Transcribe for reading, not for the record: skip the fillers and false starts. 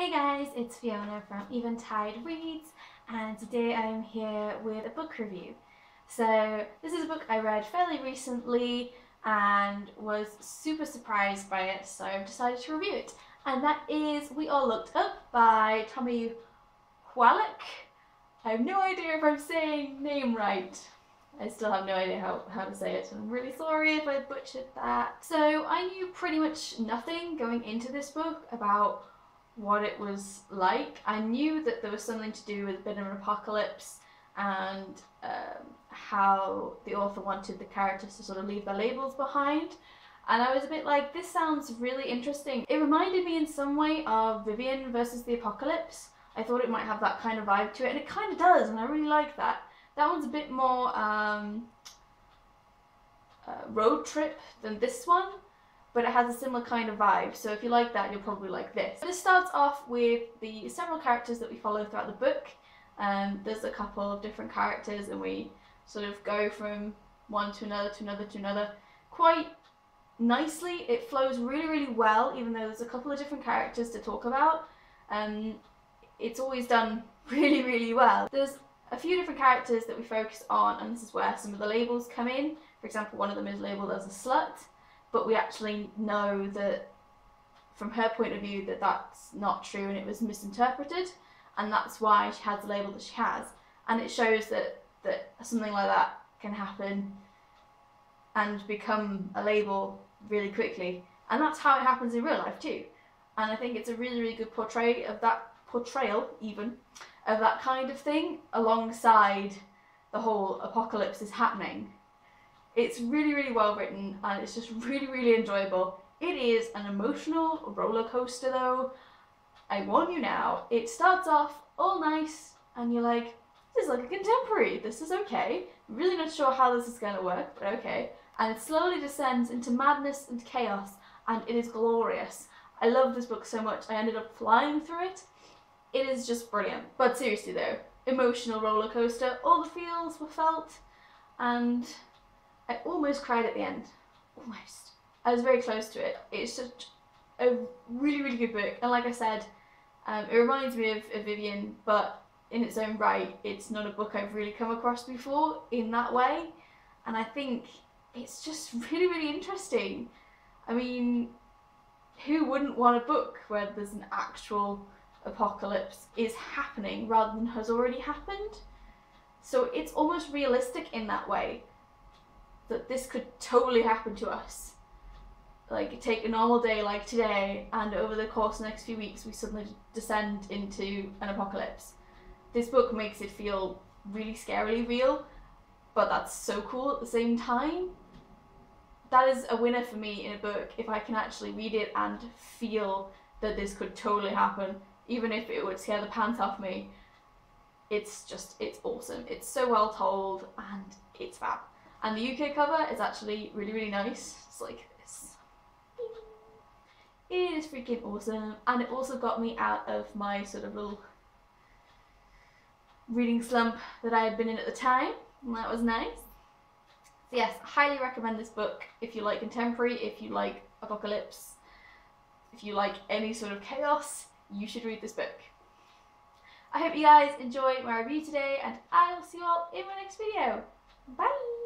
Hey guys, it's Fiona from Eventide Reads, and today I'm here with a book review. So this is a book I read fairly recently and was super surprised by it, so I've decided to review it. And that is We All Looked Up by Tommy Wallach. I have no idea if I'm saying name right. I still have no idea how to say it, and I'm really sorry if I butchered that. So I knew pretty much nothing going into this book about what it was like. I knew that there was something to do with a bit of an apocalypse and how the author wanted the characters to sort of leave their labels behind. And I was a bit like, this sounds really interesting. It reminded me in some way of Vivian versus the Apocalypse. I thought it might have that kind of vibe to it, and it kind of does, and I really like that. That one's a bit more road trip than this one, but it has a similar kind of vibe, so if you like that, you'll probably like this. This starts off with the several characters that we follow throughout the book. There's a couple of different characters, and we sort of go from one to another to another to another quite nicely. It flows really, really well, even though there's a couple of different characters to talk about. It's always done really, really well. There's a few different characters that we focus on, and this is where some of the labels come in. For example, one of them is labelled as a slut, but we actually know that from her point of view that that's not true and it was misinterpreted, and that's why she has the label that she has. And it shows that something like that can happen and become a label really quickly, and that's how it happens in real life too. And I think it's a really, really good portrayal even of that kind of thing alongside the whole apocalypse is happening. It's really, really well written, and it's just really, really enjoyable. It is an emotional roller coaster though. I warn you now, it starts off all nice and you're like, this is like a contemporary, this is okay. I'm really not sure how this is going to work, but okay. And it slowly descends into madness and chaos, and it is glorious. I love this book so much, I ended up flying through it. It is just brilliant. But seriously though, emotional roller coaster, all the feels were felt, and I almost cried at the end. Almost. I was very close to it. It's just a really, really good book, and like I said, it reminds me of Vivian, but in its own right, it's not a book I've really come across before in that way, and I think it's just really, really interesting. I mean, who wouldn't want a book where there's an actual apocalypse is happening rather than has already happened? So it's almost realistic in that way, that this could totally happen to us. Like, take a normal day like today, and over the course of the next few weeks we suddenly descend into an apocalypse. This book makes it feel really scarily real, but that's so cool at the same time. That is a winner for me in a book, if I can actually read it and feel that this could totally happen, even if it would scare the pants off me. It's awesome. It's so well told, and it's fab. And the UK cover is actually really, really nice. It's like this. It is freaking awesome, and it also got me out of my sort of little reading slump that I had been in at the time, and that was nice. So yes, I highly recommend this book if you like contemporary, if you like apocalypse, if you like any sort of chaos, you should read this book. I hope you guys enjoyed my review today, and I will see you all in my next video. Bye!